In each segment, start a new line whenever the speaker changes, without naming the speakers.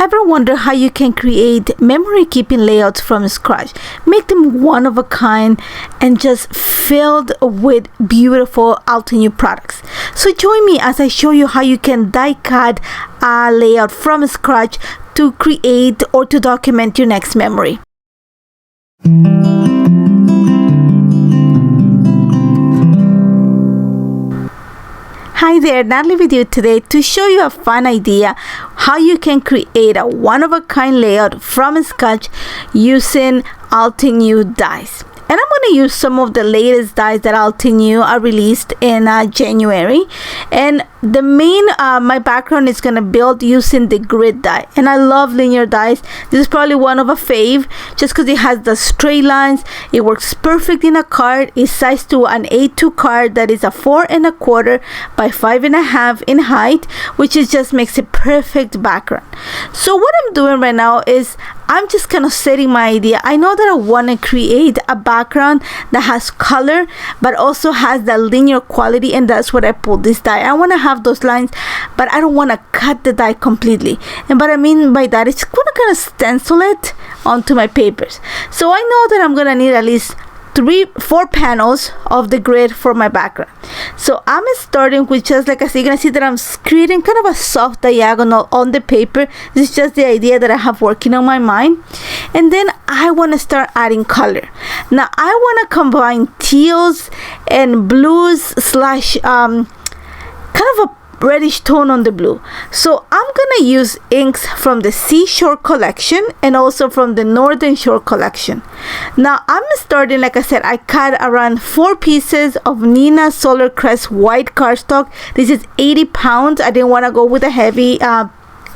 Ever wonder how you can create memory keeping layouts from scratch? Make them one of a kind and just filled with beautiful Altenew products. So join me as I show you how you can die cut a layout from scratch to create or to document your next memory. Hi there, Nathalie with you today to show you a fun idea how you can create a one-of-a-kind layout from scratch using Altenew dies. And I'm going to use some of the latest dies that Altenew are released in January. And the main, my background is going to build using the grid die. And I love linear dies. This is probably one of a fave just because it has the straight lines. It works perfect in a card. It's sized to an A2 card that is a 4 1/4 by 5 1/2 in height, which is just makes a perfect background. So what I'm doing right now is I'm just kind of setting my idea. I know that I want to create a background that has color but also has that linear quality, and that's what I pulled this die. I want to have those lines, but I don't want to cut the die completely. And what I mean by that is going to kind of stencil it onto my papers. So I know that I'm going to need at least 4 panels of the grid for my background. So I'm starting with just like I said, you're gonna see that I'm creating kind of a soft diagonal on the paper. This is just the idea that I have working on my mind. And then I want to start adding color. Now I want to combine teals and blues slash kind of a reddish tone on the blue. So I'm gonna use inks from the Seashore collection and also from the Northern Shore collection. Now I'm starting, like I said, I cut around 4 pieces of Nina Solar Crest white cardstock. This is 80 pounds. I didn't want to go with a heavy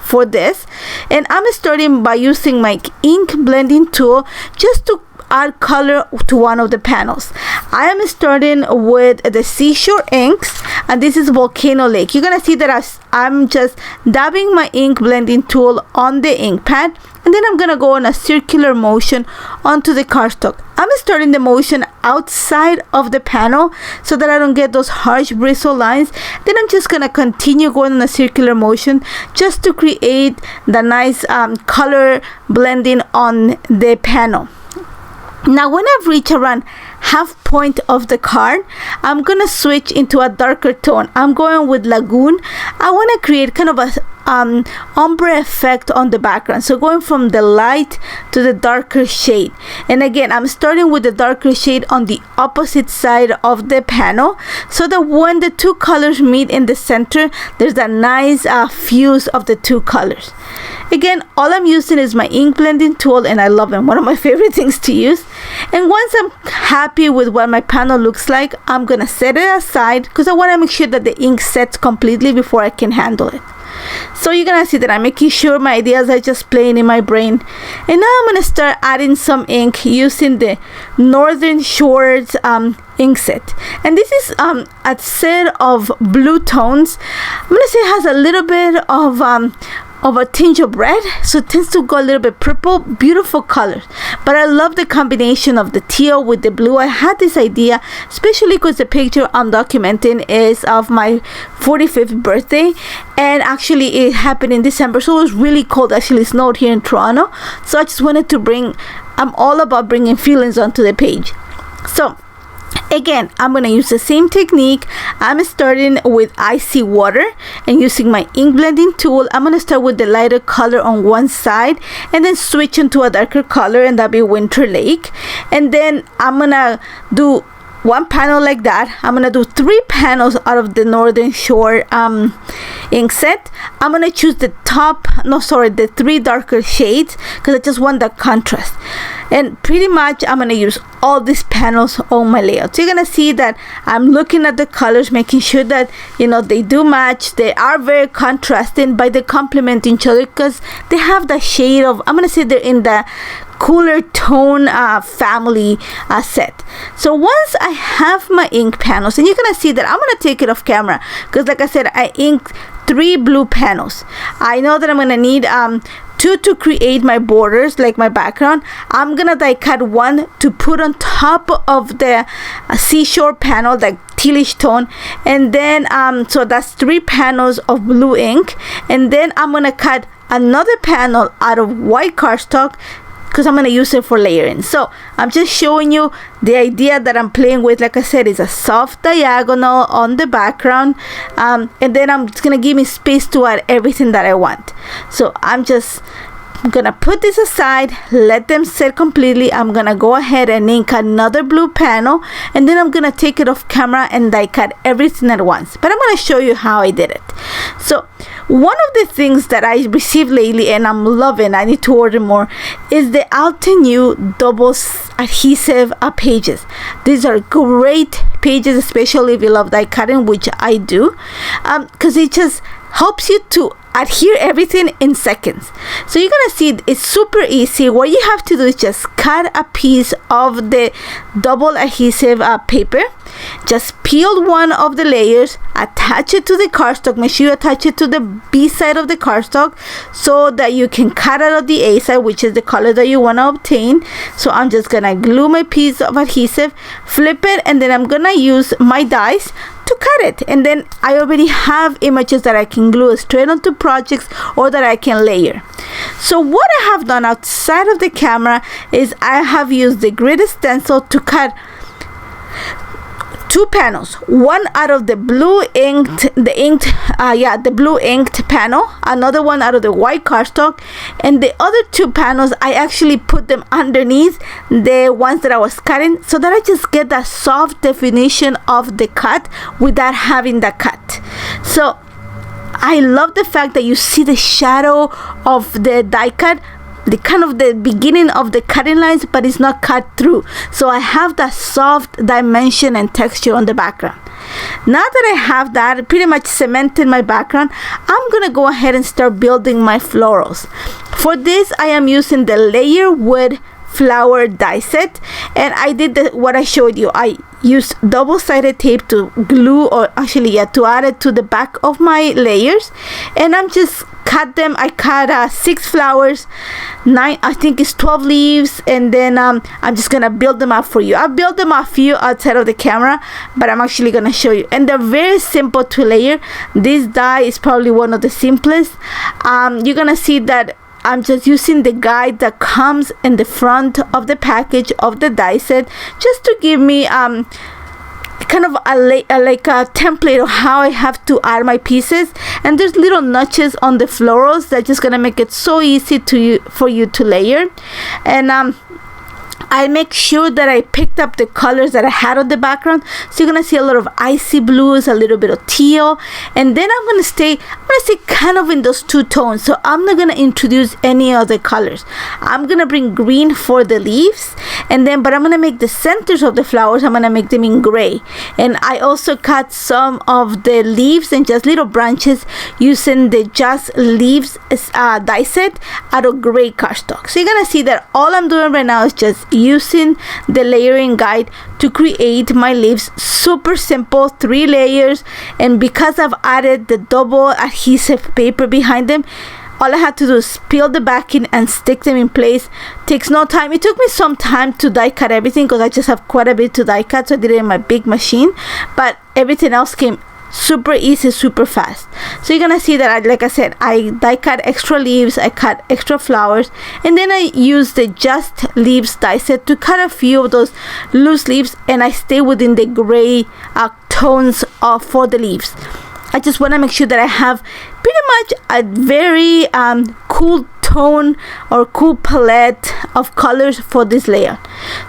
for this, and I'm starting by using my ink blending tool just to add color to one of the panels. I am starting with the Seashore inks, and this is Volcano Lake. You're gonna see that I'm just dabbing my ink blending tool on the ink pad, and then I'm gonna go on a circular motion onto the cardstock. I'm starting the motion outside of the panel so that I don't get those harsh bristle lines. Then I'm just gonna continue going in a circular motion just to create the nice color blending on the panel. Now when I've reached around half point of the card, I'm gonna switch into a darker tone. I'm going with Lagoon. I want to create kind of a ombre effect on the background, so going from the light to the darker shade. And again, I'm starting with the darker shade on the opposite side of the panel so that when the two colors meet in the center, there's a nice fuse of the two colors. Again, all I'm using is my ink blending tool, and I love them, one of my favorite things to use. And once I'm happy with what my panel looks like, I'm gonna set it aside because I want to make sure that the ink sets completely before I can handle it. So you're gonna see that I'm making sure my ideas are just playing in my brain. And now I'm gonna start adding some ink using the Northern Shores ink set. And this is a set of blue tones. I'm gonna say it has a little bit of a tinge of red, so it tends to go a little bit purple. Beautiful colors, but I love the combination of the teal with the blue. I had this idea especially because the picture I'm documenting is of my 45th birthday, and actually it happened in December, so it was really cold. Actually it snowed here in Toronto, so I just wanted to I'm all about bringing feelings onto the page. So again, I'm going to use the same technique. I'm starting with icy water and using my ink blending tool. I'm going to start with the lighter color on one side and then switch into a darker color, and that'll be Winter Lake. And then I'm going to do one panel like that. I'm gonna do 3 panels out of the Northern Shore ink set. I'm gonna choose the 3 darker shades because I just want that contrast. And pretty much I'm gonna use all these panels on my layout. So you're gonna see that I'm looking at the colors, making sure that they do match. They are very contrasting, but they complement each other because they have the shade of, I'm gonna say they're in the cooler tone family set. So once I have my ink panels, and you're gonna see that I'm gonna take it off camera because like I said, I inked 3 blue panels. I know that I'm gonna need 2 to create my borders, like my background. I'm gonna die cut 1 to put on top of the Seashore panel, that tealish tone, and then so that's 3 panels of blue ink, and then I'm gonna cut another panel out of white cardstock because I'm going to use it for layering. So I'm just showing you the idea that I'm playing with. Like I said, is a soft diagonal on the background, and then I'm just going to give me space to add everything that I want. So I'm gonna put this aside, let them set completely. I'm gonna go ahead and ink another blue panel, and then I'm gonna take it off camera and die cut everything at once. But I'm gonna show you how I did it. So one of the things that I received lately and I'm loving, I need to order more, is the Altenew double adhesive pages. These are great pages, especially if you love die cutting, which I do, because it just helps you to adhere everything in seconds. So you're gonna see it's super easy. What you have to do is just cut a piece of the double adhesive paper, just peel one of the layers, attach it to the cardstock. Make sure you attach it to the B side of the cardstock so that you can cut out of the A side, which is the color that you want to obtain. So I'm just gonna glue my piece of adhesive, flip it, and then I'm gonna use my dies to cut it. And then I already have images that I can glue straight onto projects or that I can layer. So what I have done outside of the camera is I have used the grid stencil to cut two panels, one out of the blue inked panel, another one out of the white cardstock, and the other two panels I actually put them underneath the ones that I was cutting, so that I just get that soft definition of the cut without having the cut. So I love the fact that you see the shadow of the die cut, the kind of the beginning of the cutting lines, but it's not cut through. So I have that soft dimension and texture on the background. Now that I have that pretty much cemented my background, I'm gonna go ahead and start building my florals. For this, I am using the Layer Wood flower die set, and I did what I showed you. I used double-sided tape to glue, or actually to add it to the back of my layers, and I'm just cut them. I cut 6 flowers, 9, I think it's 12 leaves, and then I'm just gonna build them up for you. I built them up for you outside of the camera, but I'm actually gonna show you, and they're very simple to layer. This die is probably one of the simplest. You're gonna see that I'm just using the guide that comes in the front of the package of the die set, just to give me kind of like a template of how I have to add my pieces. And there's little notches on the florals that just gonna make it so easy for you to layer. And I make sure that I picked up the colors that I had on the background. So you're gonna see a lot of icy blues, a little bit of teal, and then I'm gonna stay kind of in those two tones. So I'm not gonna introduce any other colors. I'm gonna bring green for the leaves, but I'm gonna make the centers of the flowers, I'm gonna make them in gray. And I also cut some of the leaves and just little branches using the Just Leaves die set out of gray cardstock. So you're gonna see that all I'm doing right now is just using the layering guide to create my leaves. Super simple, 3 layers, and because I've added the double adhesive paper behind them, all I had to do is peel the backing and stick them in place. Takes no time. It took me some time to die cut everything because I just have quite a bit to die cut, so I did it in my big machine, but everything else came super easy, super fast. So you're gonna see that like I said, I die cut extra leaves, I cut extra flowers, and then I use the Just Leaves die set to cut a few of those loose leaves, and I stay within the gray tones for the leaves. I just want to make sure that I have pretty much a very cool tone or cool palette of colors for this layout.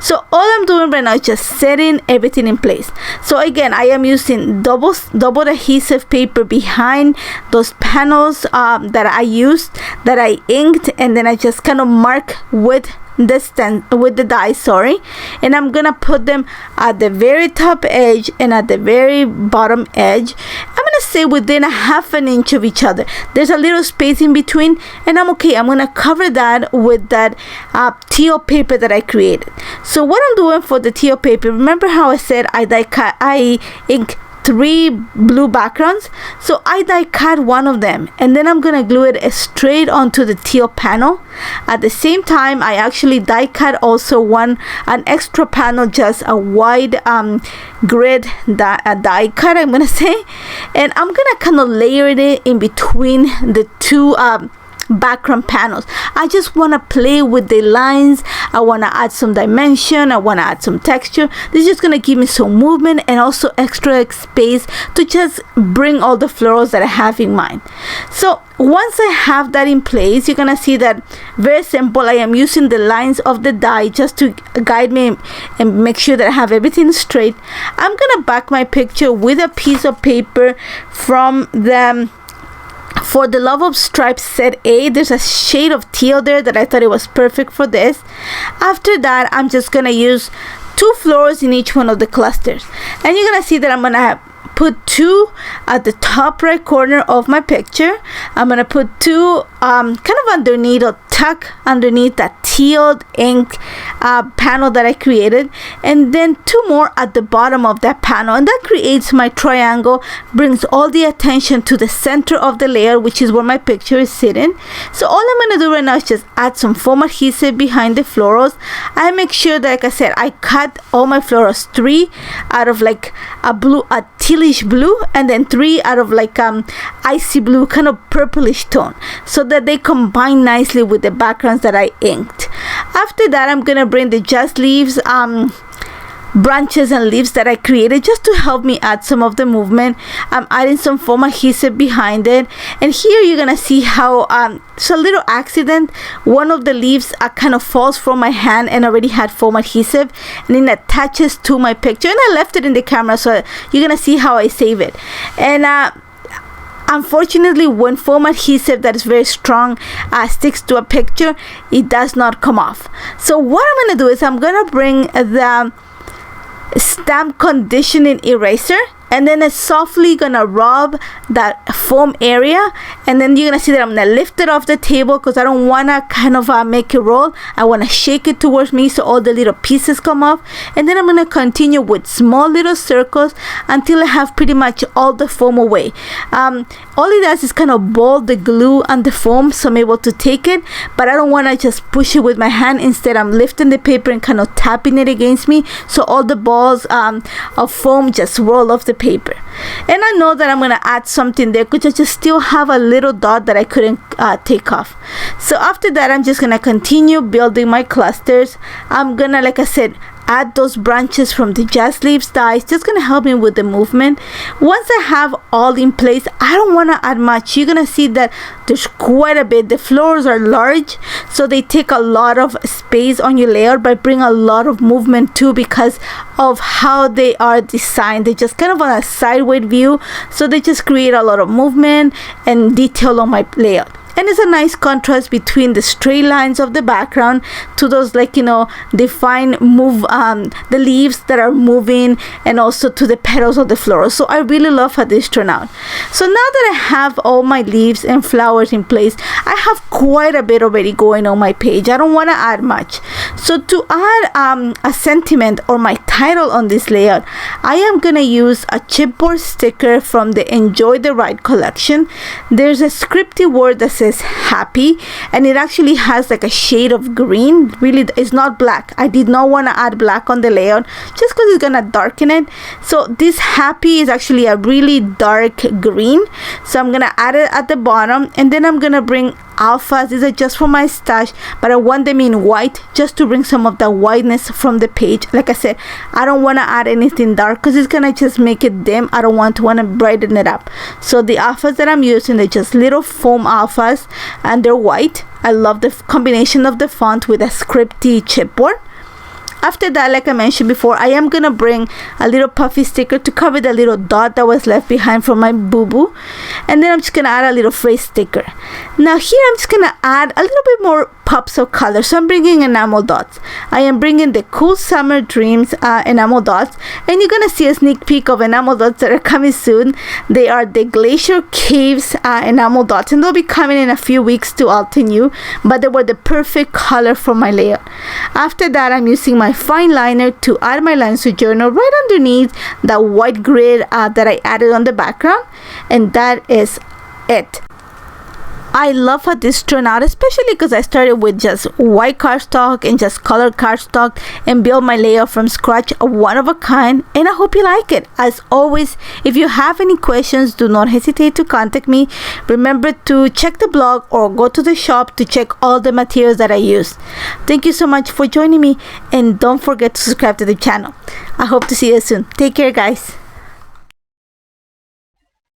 So all I'm doing right now is just setting everything in place. So again, I am using double adhesive paper behind those panels that I used, that I inked, and then I just kind of mark with the die, and I'm gonna put them at the very top edge and at the very bottom edge. I'm gonna stay within a half an inch of each other. There's a little space in between, and I'm okay. I'm gonna cover that with that teal paper that I created. So what I'm doing for the teal paper, remember how I said I ink 3 blue backgrounds? So I die cut one of them, and then I'm gonna glue it straight onto the teal panel. At the same time, I actually die cut also an extra panel, just a wide grid die cut, I'm gonna say, and I'm gonna kind of layer it in between the two background panels. I just want to play with the lines. I want to add some dimension. I want to add some texture. This is just going to give me some movement and also extra space to just bring all the florals that I have in mind. So once I have that in place, you're gonna see that very simple. I am using the lines of the die just to guide me and make sure that I have everything straight. I'm gonna back my picture with a piece of paper from the For the Love of Stripes set A. There's a shade of teal there that I thought it was perfect for this. After that, I'm just gonna use 2 florals in each one of the clusters, and you're gonna see that I'm gonna put 2 at the top right corner of my picture. I'm gonna put 2 kind of underneath or tuck underneath that teal ink panel that I created, and then 2 more at the bottom of that panel, and that creates my triangle, brings all the attention to the center of the layer, which is where my picture is sitting. So all I'm gonna do right now is just add some foam adhesive behind the florals. I make sure that, like I said, I cut all my florals 3 out of like a tealish blue, and then 3 out of like icy blue, kind of purplish tone, so that they combine nicely with the backgrounds that I inked. After that, I'm gonna bring the just leaves branches and leaves that I created just to help me add some of the movement. I'm adding some foam adhesive behind it, and here you're gonna see how it's a little accident. One of the leaves kind of falls from my hand and already had foam adhesive, and it attaches to my picture, and I left it in the camera, so you're gonna see how I save it. And unfortunately, when foam adhesive that is very strong sticks to a picture, it does not come off. So what I'm gonna do is I'm gonna bring the stamp conditioning eraser, and then it's softly gonna rub that foam area, and then you're gonna see that I'm gonna lift it off the table because I don't wanna kind of make it roll. I wanna shake it towards me so all the little pieces come off, and then I'm gonna continue with small little circles until I have pretty much all the foam away. All it does is kind of ball the glue and the foam, so I'm able to take it, but I don't wanna just push it with my hand. Instead, I'm lifting the paper and kind of tapping it against me, so all the balls of foam just roll off the paper. And I know that I'm gonna add something there because I just still have a little dot that I couldn't take off. So after that, I'm just gonna continue building my clusters. I'm gonna, like I said, add those branches from the just leaves dies, just gonna help me with the movement. Once I have all in place, I don't want to add much. You're gonna see that there's quite a bit. The florals are large, so they take a lot of space on your layer, but bring a lot of movement too because of how they are designed. They just kind of on a sideways view, so they just create a lot of movement and detail on my layout. And it's a nice contrast between the straight lines of the background to those, like, you know, defined move, the leaves that are moving, and also to the petals of the flowers. So I really love how this turned out. So now that I have all my leaves and flowers in place, I have quite a bit already going on my page. I don't want to add much. So to add a sentiment or my title on this layout, I am gonna use a chipboard sticker from the Enjoy the Ride collection. There's a scripty word that says happy, and it actually has like a shade of green. Really, it's not black. I did not want to add black on the layout just because it's gonna darken it. So this happy is actually a really dark green, so I'm gonna add it at the bottom, and then I'm gonna bring alphas. These are just for my stash, but I want them in white just to bring some of the whiteness from the page. Like I said, I don't want to add anything dark because it's gonna just make it dim. I don't want to brighten it up. So the alphas that I'm using, they're just little foam alphas, and they're white. I love the combination of the font with a scripty chipboard. After that, like I mentioned before, I am gonna bring a little puffy sticker to cover the little dot that was left behind from my boo-boo, and then I'm just gonna add a little phrase sticker. Now here I'm just gonna add a little bit more pops of color, so I'm bringing enamel dots. I am bringing the Cool Summer Dreams enamel dots, and you're gonna see a sneak peek of enamel dots that are coming soon. They are the Glacier Caves enamel dots, and they'll be coming in a few weeks to Altenew, but they were the perfect color for my layout. After that, I'm using my fine liner to add my line journal right underneath that white grid that I added on the background, and that is it. I love how this turned out, especially because I started with just white cardstock and just colored cardstock and built my layout from scratch, a one of a kind, and I hope you like it. As always, if you have any questions, do not hesitate to contact me. Remember to check the blog or go to the shop to check all the materials that I used. Thank you so much for joining me, and don't forget to subscribe to the channel. I hope to see you soon. Take care, guys.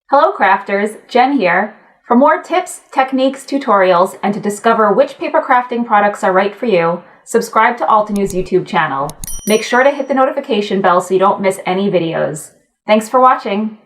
Hello crafters, Jen here. For more tips, techniques, tutorials, and to discover which paper crafting products are right for you, subscribe to Altenew's YouTube channel. Make sure to hit the notification bell so you don't miss any videos. Thanks for watching.